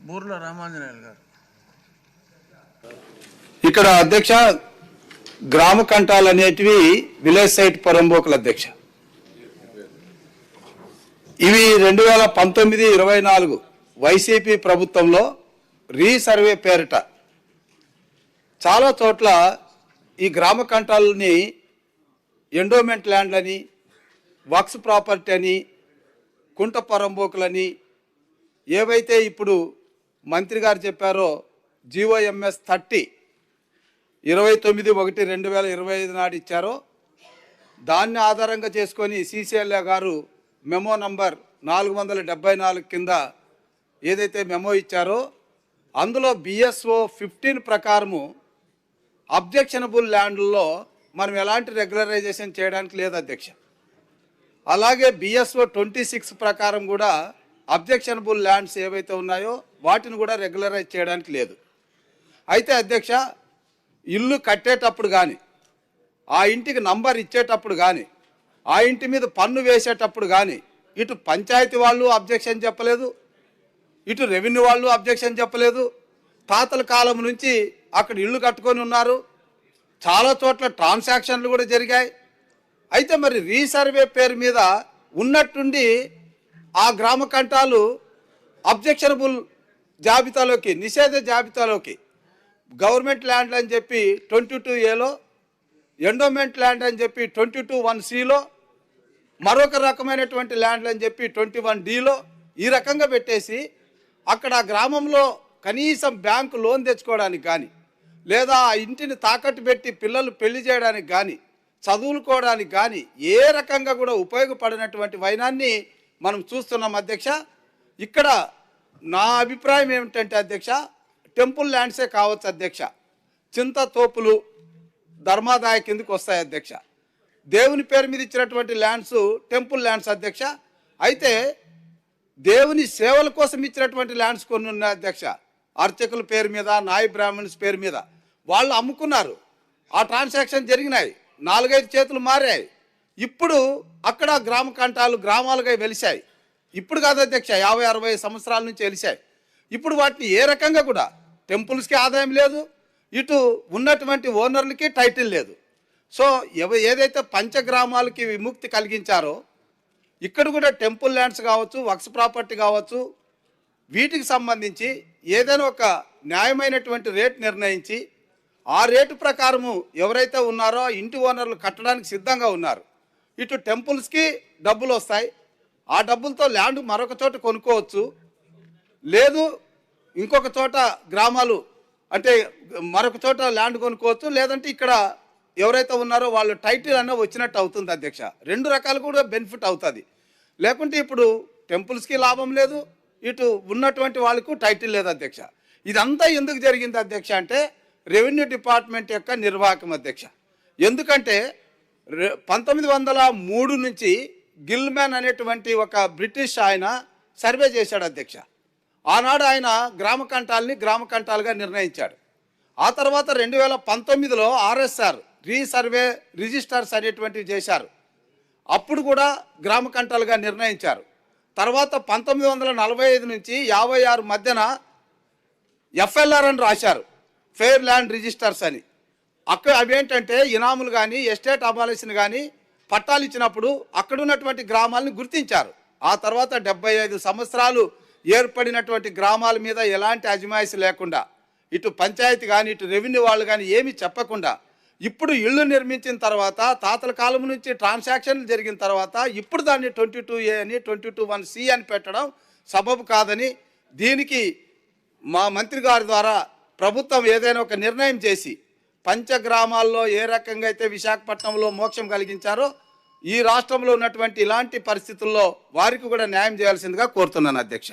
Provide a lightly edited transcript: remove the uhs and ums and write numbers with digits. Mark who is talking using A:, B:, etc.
A: బూర్ల రామాంజనేయులు గారు.
B: ఇక్కడ అధ్యక్ష గ్రామ కంటాలు అనేటివి విలేజ్ సైట్ పరంబోకుల అధ్యక్ష. ఇవి 2019-24 వైసీపీ ప్రభుత్వంలో రీసర్వే పేరిట చాలా చోట్ల ఈ గ్రామ కంటాలని ఎండోమెంట్ ల్యాండ్లని, వక్స్ ప్రాపర్టీ అని, కుంట పరంబోకులని ఏవైతే ఇప్పుడు మంత్రి గారు చెప్పారో జీఓఎంఎస్ 30 29/1/2025 నాడు ఇచ్చారో దాన్ని ఆధారంగా చేసుకొని సిసిఎల్ఏ గారు మెమో నంబర్ 474 కింద ఏదైతే మెమో ఇచ్చారో అందులో బిఎస్ఓ 15 ప్రకారము అబ్జెక్షనబుల్ ల్యాండ్లలో మనం ఎలాంటి రెగ్యులరైజేషన్ చేయడానికి లేదు అధ్యక్ష. అలాగే బిఎస్ఓ 26 ప్రకారం కూడా అబ్జెక్షనబుల్ ల్యాండ్స్ ఏవైతే ఉన్నాయో వాటిని కూడా రెగ్యులరైజ్ చేయడానికి లేదు. అయితే అధ్యక్ష ఇల్లు కట్టేటప్పుడు కానీ, ఆ ఇంటికి నంబర్ ఇచ్చేటప్పుడు కానీ, ఆ ఇంటి మీద పన్ను వేసేటప్పుడు కానీ ఇటు పంచాయతీ వాళ్ళు అబ్జెక్షన్ చెప్పలేదు, ఇటు రెవెన్యూ వాళ్ళు అబ్జెక్షన్ చెప్పలేదు. తాతల కాలం నుంచి అక్కడ ఇల్లు కట్టుకొని ఉన్నారు, చాలా చోట్ల ట్రాన్సాక్షన్లు కూడా జరిగాయి. అయితే మరి రీసర్వే పేరు మీద ఉన్నట్టుండి ఆ గ్రామ కంటాలు అబ్జెక్షనబుల్ జాబితాలోకి, నిషేధ జాబితాలోకి గవర్నమెంట్ ల్యాండ్ అని చెప్పి 22A, ఎండోమెంట్ ల్యాండ్ అని చెప్పి 22(1)(c) మరొక రకమైనటువంటి ల్యాండ్ అని చెప్పి 21D ఈ రకంగా పెట్టేసి అక్కడ గ్రామంలో కనీసం బ్యాంకు లోన్ తెచ్చుకోవడానికి కానీ, లేదా ఆ ఇంటిని తాకట్టు పెట్టి పిల్లలు పెళ్లి చేయడానికి కానీ, చదువుకోవడానికి కానీ ఏ రకంగా కూడా ఉపయోగపడినటువంటి వైనాన్ని మనం చూస్తున్నాం అధ్యక్ష. ఇక్కడ నా అభిప్రాయం ఏమిటంటే అధ్యక్ష, టెంపుల్ ల్యాండ్సే కావచ్చు అధ్యక్ష. చింత తోపులు ధర్మాదాయ కిందకి వస్తాయి అధ్యక్ష. దేవుని పేరు మీద ఇచ్చినటువంటి ల్యాండ్స్ టెంపుల్ ల్యాండ్స్ అధ్యక్ష. అయితే దేవుని సేవల కోసం ఇచ్చినటువంటి ల్యాండ్స్ కొన్ని ఉన్నాయి అధ్యక్ష. అర్చకుల పేరు మీద, నాయ బ్రాహ్మణ్స్ పేరు మీద వాళ్ళు అమ్ముకున్నారు, ఆ ట్రాన్సాక్షన్ జరిగినాయి, 4-5 చేతులు మారాయి. ఇప్పుడు అక్కడ గ్రామ కంటాలు గ్రామాలుగా వెలిశాయి. ఇప్పుడు కాదు అధ్యక్ష, 50-60 సంవత్సరాల నుంచి వెలిశాయి. ఇప్పుడు వాటిని ఏ రకంగా కూడా టెంపుల్స్కి ఆదాయం లేదు, ఇటు ఉన్నటువంటి ఓనర్లకి టైటిల్ లేదు. సో ఏదైతే పంచగ్రామాలకి విముక్తి కలిగించారో ఇక్కడ కూడా టెంపుల్ ల్యాండ్స్ కావచ్చు, వక్స్ ప్రాపర్టీ కావచ్చు, వీటికి సంబంధించి ఏదైనా ఒక న్యాయమైనటువంటి రేట్ నిర్ణయించి ఆ రేటు ప్రకారము ఎవరైతే ఉన్నారో ఇంటి ఓనర్లు కట్టడానికి సిద్ధంగా ఉన్నారు. ఇటు టెంపుల్స్కి డబ్బులు వస్తాయి, ఆ డబ్బులతో ల్యాండ్ మరొక చోట కొనుక్కోవచ్చు, లేదు ఇంకొక చోట గ్రామాలు అంటే మరొక చోట ల్యాండ్ కొనుక్కోవచ్చు, లేదంటే ఇక్కడ ఎవరైతే ఉన్నారో వాళ్ళు టైటిల్ అన్న వచ్చినట్టు అవుతుంది అధ్యక్ష. 2 రకాలు కూడా బెనిఫిట్ అవుతుంది. లేకుంటే ఇప్పుడు టెంపుల్స్కి లాభం లేదు, ఇటు ఉన్నటువంటి వాళ్ళకు టైటిల్ లేదు అధ్యక్ష. ఇదంతా ఎందుకు జరిగింది అధ్యక్ష అంటే రెవెన్యూ డిపార్ట్మెంట్ యొక్క నిర్వాహకం అధ్యక్ష. ఎందుకంటే 1903 నుంచి గిల్మ్యాన్ అనేటువంటి ఒక బ్రిటిష్ ఆయన సర్వే చేశాడు అధ్యక్ష. ఆనాడు ఆయన గ్రామ కంటాలని గ్రామ కంటాలుగా నిర్ణయించాడు. ఆ తర్వాత 2019లో ఆర్ఎస్ఆర్ రీసర్వే రిజిస్టర్స్ అనేటువంటివి చేశారు, అప్పుడు కూడా గ్రామ కంటాలుగా నిర్ణయించారు. తర్వాత 1945 నుంచి 56 మధ్యన ఎఫ్ఎల్ఆర్ అని రాశారు, ఫెయిర్ ల్యాండ్ రిజిస్టర్స్ అని. అక్కడ అవేంటంటే ఇనాములు కానీ, ఎస్టేట్ అబాలిషన్ కానీ పట్టాలు ఇచ్చినప్పుడు అక్కడ ఉన్నటువంటి గ్రామాలను గుర్తించారు. ఆ తర్వాత 75 సంవత్సరాలు ఏర్పడినటువంటి గ్రామాల మీద ఎలాంటి అజమాయిషి లేకుండా, ఇటు పంచాయతీ కానీ ఇటు రెవెన్యూ వాళ్ళు కానీ ఏమీ చెప్పకుండా, ఇప్పుడు ఇళ్ళు నిర్మించిన తర్వాత తాతల కాలం నుంచి ట్రాన్సాక్షన్లు జరిగిన తర్వాత ఇప్పుడు దాన్ని 22A అని 22(1)(c) అని పెట్టడం సబబు కాదని, దీనికి మా మంత్రి గారి ద్వారా ప్రభుత్వం ఏదైనా ఒక నిర్ణయం చేసి పంచగ్రామాల్లో ఏ రకంగా అయితే విశాఖపట్నంలో మోక్షం కలిగించారో ఈ రాష్ట్రంలో ఉన్నటువంటి ఇలాంటి పరిస్థితుల్లో వారికి కూడా న్యాయం చేయాల్సిందిగా కోరుతున్నాను అధ్యక్ష.